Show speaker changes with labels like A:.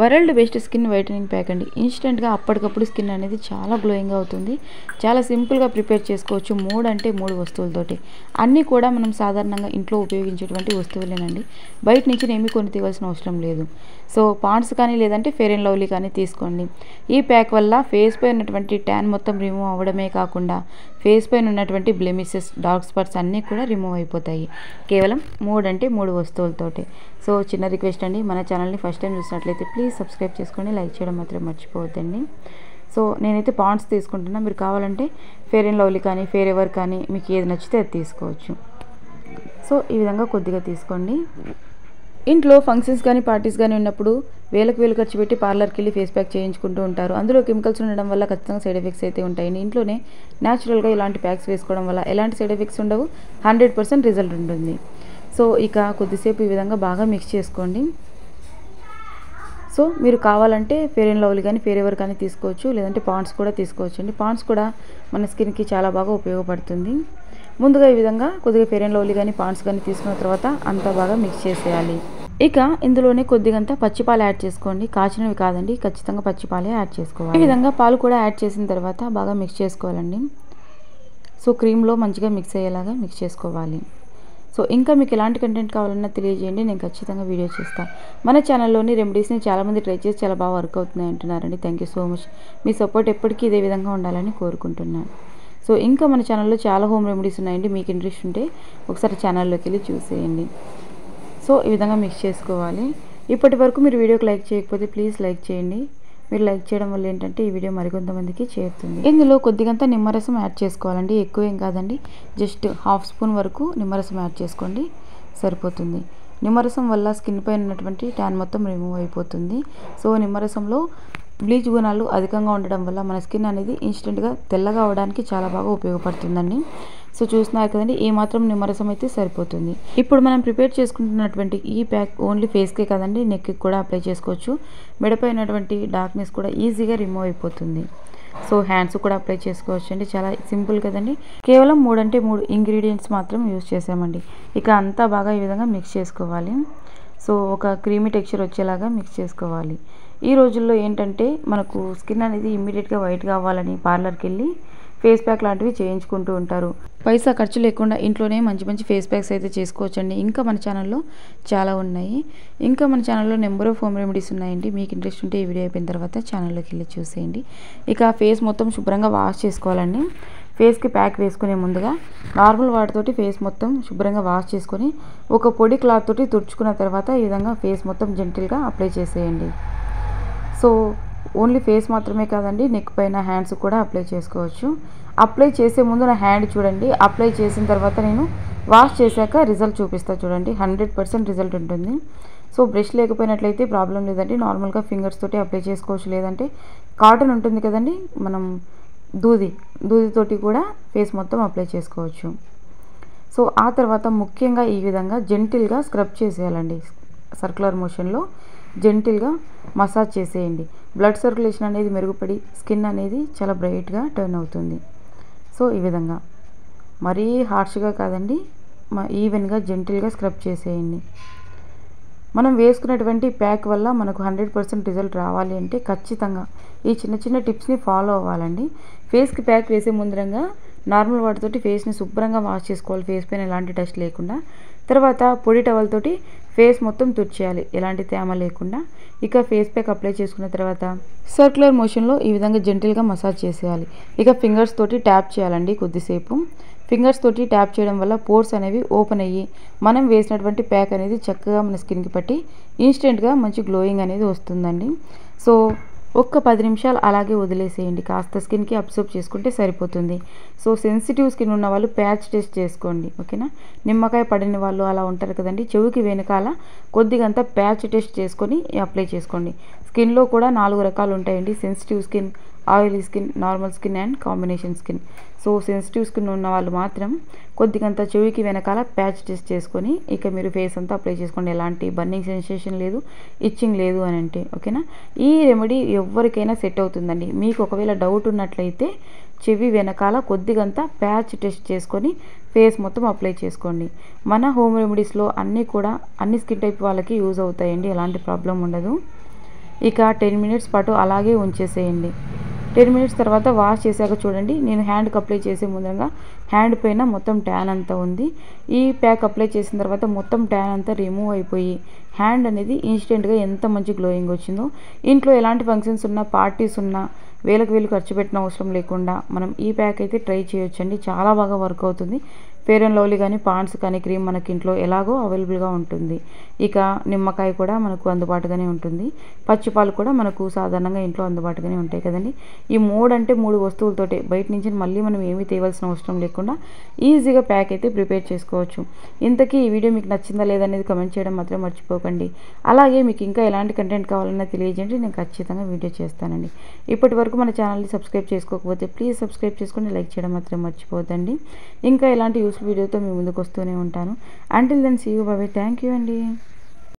A: World best skin whitening pack అండి. ఇన్స్టెంట్గా అప్పటికప్పుడు స్కిన్ అనేది చాలా గ్లోయింగ్గా అవుతుంది. చాలా సింపుల్గా ప్రిపేర్ చేసుకోవచ్చు. 3 అంటే 3 వస్తువులతోటి. అన్నీ కూడా మనం సాధారణంగా ఇంట్లో ఉపయోగించేటువంటి వస్తువులేనండి. బయట నుంచి ఏమీ కొని తేవాల్సిన అవసరం లేదు. సో పాండ్స్ కానీ లేదంటే ఫెయిర్ అండ్ లవ్లీ కానీ తీసుకోండి. ఈ ప్యాక్ వల్ల ఫేస్ పై ఉన్నటువంటి ట్యాన్ మొత్తం రిమూవ్ అవ్వడమే కాకుండా ఫేస్ పైన ఉన్నటువంటి బ్లెమిషెస్, డార్క్ స్పాట్స్ అన్నీ కూడా రిమూవ్ అయిపోతాయి. కేవలం 3 అంటే 3 వస్తువులతోటి. సో చిన్న రిక్వెస్ట్ అండి, మన ఛానల్ని ఫస్ట్ టైం చూసినట్లయితే ప్లీజ్ సబ్స్క్రైబ్ చేసుకోండి, లైక్ చేయడం మాత్రం మర్చిపోవద్దండి. సో నేనైతే పాండ్స్ తీసుకుంటున్నా. మీరు కావాలంటే ఫెయిర్ అండ్ లవ్లీ కానీ ఫెయిర్ ఎవర్ కానీ మీకు ఏది నచ్చితే అది తీసుకోవచ్చు. సో ఈ విధంగా కొద్దిగా తీసుకోండి. ఇంట్లో ఫంక్షన్స్ కానీ పార్టీస్ కానీ ఉన్నప్పుడు వేలకు వేలు ఖర్చు పెట్టి పార్లర్కి వెళ్ళి ఫేస్ ప్యాక్ చేయించుకుంటూ ఉంటారు. అందులో కెమికల్స్ ఉండడం వల్ల ఖచ్చితంగా సైడ్ ఎఫెక్ట్స్ అయితే ఉంటాయండి. ఇంట్లోనే న్యాచురల్గా ఇలాంటి ప్యాక్స్ వేసుకోవడం వల్ల ఎలాంటి సైడ్ ఎఫెక్ట్స్ ఉండవు, 100% రిజల్ట్ ఉంటుంది. సో ఇక కొద్దిసేపు ఈ విధంగా బాగా మిక్స్ చేసుకోండి. సో మీరు కావాలంటే ఫెయిర్ అండ్ లవ్లీ కానీ ఫెయిర్ ఎవర్ కానీ తీసుకోవచ్చు, లేదంటే పాండ్స్ కూడా తీసుకోవచ్చు అండి. పాండ్స్ కూడా మన స్కిన్కి చాలా బాగా ఉపయోగపడుతుంది. ముందుగా ఈ విధంగా కొద్దిగా ఫెయిర్ అండ్ లవ్లీ కానీ పాండ్స్ కానీ తీసుకున్న తర్వాత అంతా బాగా మిక్స్ చేసేయాలి. ఇక ఇందులోనే కొద్దిగంత పచ్చిపాలు యాడ్ చేసుకోండి. కాచినవి కాదండి, ఖచ్చితంగా పచ్చిపాలే యాడ్ చేసుకోవాలి. ఈ విధంగా పాలు కూడా యాడ్ చేసిన తర్వాత బాగా మిక్స్ చేసుకోవాలండి. సో క్రీమ్లో మంచిగా మిక్స్ అయ్యేలాగా మిక్స్ చేసుకోవాలి. సో ఇంకా మీకు ఎలాంటి కంటెంట్ కావాలన్నా తెలియజేయండి, నేను ఖచ్చితంగా వీడియో చేస్తాను. మన ఛానల్లోని రెమెడీస్ని చాలామంది ట్రై చేసి చాలా బాగా వర్క్ అవుతున్నాయి అంటున్నారండి. Thank you so much. Me support ఎప్పటికీ ఇదే విధంగా ఉండాలని కోరుకుంటున్నాను. సో ఇంకా మన ఛానల్లో చాలా హోమ్ రెమెడీస్ ఉన్నాయండి. మీకు ఇంట్రెస్ట్ ఉంటే ఒకసారి ఛానల్లోకి వెళ్ళి చూసేయండి. సో ఈ విధంగా మిక్స్ చేసుకోవాలి. ఇప్పటి వరకు మీరు వీడియోకి లైక్ చేయకపోతే ప్లీజ్ లైక్ చేయండి. మీరు లైక్ చేయడం వల్ల ఏంటంటే ఈ వీడియో మరికొంతమందికి చేరుతుంది. ఇందులో కొద్దిగంత నిమ్మరసం యాడ్ చేసుకోవాలండి. ఎక్కువ ఏం కాదండి, జస్ట్ ½ స్పూన్ వరకు నిమ్మరసం యాడ్ చేసుకోండి, సరిపోతుంది. నిమ్మరసం వల్ల స్కిన్ పైన ఉన్నటువంటి ట్యాన్ మొత్తం రిమూవ్ అయిపోతుంది. సో నిమ్మరసంలో బ్లీచ్ గుణాలు అధికంగా ఉండడం వల్ల మన స్కిన్ అనేది ఇన్స్టెంట్గా తెల్లగా అవడానికి చాలా బాగా ఉపయోగపడుతుందండి. సో చూస్తున్నారు కదండి, ఏ మాత్రం నిమ్మరసం అయితే సరిపోతుంది. ఇప్పుడు మనం ప్రిపేర్ చేసుకుంటున్నటువంటి ఈ ప్యాక్ ఓన్లీ ఫేస్కే కదండి, నెక్కి కూడా అప్లై చేసుకోవచ్చు. మెడపై ఉన్నటువంటి డార్క్నెస్ కూడా ఈజీగా రిమూవ్ అయిపోతుంది. సో హ్యాండ్స్ కూడా అప్లై చేసుకోవచ్చు అండి. చాలా సింపుల్ కదండి. కేవలం 3 అంటే 3 ఇంగ్రీడియంట్స్ మాత్రం యూజ్ చేసామండి. ఇక అంతా బాగా ఈ విధంగా మిక్స్ చేసుకోవాలి. సో ఒక క్రీమీ టెక్స్చర్ వచ్చేలాగా మిక్స్ చేసుకోవాలి. ఈ రోజుల్లో ఏంటంటే మనకు స్కిన్ అనేది ఇమ్మీడియట్గా వైట్గా అవ్వాలని పార్లర్కి వెళ్ళి ఫేస్ ప్యాక్ లాంటివి చేయించుకుంటూ ఉంటారు. పైసా ఖర్చు లేకుండా ఇంట్లోనే మంచి మంచి ఫేస్ ప్యాక్స్ అయితే చేసుకోవచ్చండి. ఇంకా మన ఛానల్లో చాలా ఉన్నాయి. ఇంకా మన ఛానల్లో నెంబర్ ఆఫ్ హోమ్ రెమెడీస్ ఉన్నాయండి. మీకు ఇంట్రెస్ట్ ఉంటే ఈ వీడియో అయిపోయిన తర్వాత ఛానల్లోకి వెళ్ళి చూసేయండి. ఇక ఫేస్ మొత్తం శుభ్రంగా వాష్ చేసుకోవాలండి. ఫేస్కి ప్యాక్ వేసుకునే ముందుగా నార్మల్ వాటర్తోటి ఫేస్ మొత్తం శుభ్రంగా వాష్ చేసుకొని ఒక పొడి క్లాత్ తోటి తుడుచుకున్న తర్వాత ఈ విధంగా ఫేస్ మొత్తం జెంటిల్గా అప్లై చేసేయండి. సో ఓన్లీ ఫేస్ మాత్రమే కాదండి, నెక్ పైన హ్యాండ్స్ కూడా అప్లై చేసుకోవచ్చు. అప్లై చేసే ముందు నా హ్యాండ్ చూడండి, అప్లై చేసిన తర్వాత నేను వాష్ చేశాక రిజల్ట్ చూపిస్తా చూడండి. 100% రిజల్ట్ ఉంటుంది. సో బ్రష్ లేకపోయినట్లయితే ప్రాబ్లం లేదండి, నార్మల్గా ఫింగర్స్ తోటి అప్లై చేసుకోవచ్చు. లేదంటే కాటన్ ఉంటుంది కదండి, మనం దూదితోటి కూడా ఫేస్ మొత్తం అప్లై చేసుకోవచ్చు. సో ఆ తర్వాత ముఖ్యంగా ఈ విధంగా జెంటిల్గా స్క్రబ్ చేసేయాలండి. సర్క్యులర్ మోషన్లో జెంటిల్గా మసాజ్ చేసేయండి. బ్లడ్ సర్క్యులేషన్ అనేది మెరుగుపడి స్కిన్ అనేది చాలా బ్రైట్గా టర్న్ అవుతుంది. సో ఈ విధంగా మరీ హార్ష్గా కాదండి, ఈవెన్గా జెంటిల్గా స్క్రబ్ చేసేయండి. మనం వేసుకున్నటువంటి ప్యాక్ వల్ల మనకు 100% రిజల్ట్ రావాలి అంటే ఖచ్చితంగా ఈ చిన్న చిన్న టిప్స్ని ఫాలో అవ్వాలండి. ఫేస్కి ప్యాక్ వేసే ముందరంగా నార్మల్ వాటర్ తోటి ఫేస్ని శుభ్రంగా వాష్ చేసుకోవాలి, ఫేస్ పైన ఎలాంటి డస్ట్ లేకుండా. తర్వాత పొడి టవల్ తోటి ఫేస్ మొత్తం తుడిచేయాలి, ఎలాంటి తేమ లేకుండా. ఇక ఫేస్ ప్యాక్ అప్లై చేసుకున్న తర్వాత సర్క్యులర్ మోషన్లో ఈ విధంగా జెంటిల్గా మసాజ్ చేసేయాలి. ఇక ఫింగర్స్ తోటి ట్యాప్ చేయాలండి కొద్దిసేపు. ఫింగర్స్ తోటి ట్యాప్ చేయడం వల్ల పోర్స్ అనేవి ఓపెన్ అయ్యి మనం వేసినటువంటి ప్యాక్ అనేది చక్కగా మన స్కిన్కి పట్టి ఇన్స్టెంట్గా మంచి గ్లోయింగ్ అనేది వస్తుందండి. సో ఒక్క 10 నిమిషాలు అలాగే వదిలేసేయండి, కాస్త స్కిన్కి అబ్జర్వ్ చేసుకుంటే సరిపోతుంది. సో సెన్సిటివ్ స్కిన్ ఉన్న వాళ్ళు ప్యాచ్ టెస్ట్ చేసుకోండి, ఓకేనా. నిమ్మకాయ పడిన వాళ్ళు అలా ఉంటారు కదండి, చెవికి వెనకాల కొద్దిగంత ప్యాచ్ టెస్ట్ చేసుకొని అప్లై చేసుకోండి. స్కిన్లో కూడా 4 రకాలు ఉంటాయండి: sensitive skin, oily skin, normal skin and combination skin. So sensitive skin ఉన్న వాళ్ళు మాత్రం కొద్దిగంత చెవికి వెనకాల ప్యాచ్ టెస్ట్ చేసుకొని ఇక మీరు ఫేస్ అంతా అప్లై చేసుకోండి. ఎలాంటి బర్నింగ్ సెన్సేషన్ లేదు, ఇచ్చింగ్ లేదు అని అంటే, ఓకేనా. ఈ రెమెడీ ఎవరికైనా సెట్ అవుతుందండి. మీకు ఒకవేళ డౌట్ ఉన్నట్లయితే చెవి వెనకాల కొద్దిగంత ప్యాచ్ టెస్ట్ చేసుకొని ఫేస్ మొత్తం అప్లై చేసుకోండి. మన హోమ్ రెమెడీస్లో అన్నీ కూడా అన్ని స్కిన్ టైప్ వాళ్ళకి యూజ్ అవుతాయండి, ఎలాంటి ప్రాబ్లం ఉండదు. ఇక 10 మినిట్స్ పాటు అలాగే ఉంచేసేయండి. 10 మినిట్స్ తర్వాత వాష్ చేశాక చూడండి, నేను హ్యాండ్కి అప్లై చేసే ముందుగా హ్యాండ్ పైన మొత్తం ట్యాన్ అంతా ఉంది. ఈ ప్యాక్ అప్లై చేసిన తర్వాత మొత్తం ట్యాన్ అంతా రిమూవ్ అయిపోయి హ్యాండ్ అనేది ఇన్స్టెంట్గా ఎంత మంచి గ్లోయింగ్ వచ్చిందో. ఇంట్లో ఎలాంటి ఫంక్షన్స్ ఉన్నా, పార్టీస్ ఉన్నా వేలకు వేలు ఖర్చు పెట్టిన అవసరం లేకుండా మనం ఈ ప్యాక్ అయితే ట్రై చేయొచ్చండి. చాలా బాగా వర్క్ అవుతుంది. ఫెయిర్ అండ్ లవ్లీ కానీ, పాండ్స్ కానీ క్రీమ్ మనకి ఇంట్లో ఎలాగో అవైలబుల్గా ఉంటుంది. ఇక నిమ్మకాయ కూడా మనకు అందుబాటుగానే ఉంటుంది. పచ్చిపాలు కూడా మనకు సాధారణంగా ఇంట్లో అందుబాటుగానే ఉంటాయి కదండి. ఈ 3 అంటే 3 వస్తువులతోటే బయట నుంచి మళ్ళీ మనం ఏమీ తేవాల్సిన అవసరం లేకుండా ఈజీగా ప్యాక్ అయితే ప్రిపేర్ చేసుకోవచ్చు. ఇంతకీ ఈ వీడియో మీకు నచ్చిందా లేదనేది కమెంట్ చేయడం మాత్రం మర్చిపోకండి. అలాగే మీకు ఇంకా ఎలాంటి కంటెంట్ కావాలన్నా తెలియజేయండి, నేను ఖచ్చితంగా వీడియో చేస్తానండి. ఇప్పటి వరకు మన ఛానల్ని సబ్స్క్రైబ్ చేసుకోకపోతే ప్లీజ్ సబ్స్క్రైబ్ చేసుకొని లైక్ చేయడం మాత్రం మర్చిపోవద్దండి. ఇంకా ఇలాంటి యూస్ఫుల్ వీడియోతో మీ ముందుకు వస్తూనే ఉంటాను. Until then see you, bye bye. Thank you అండి.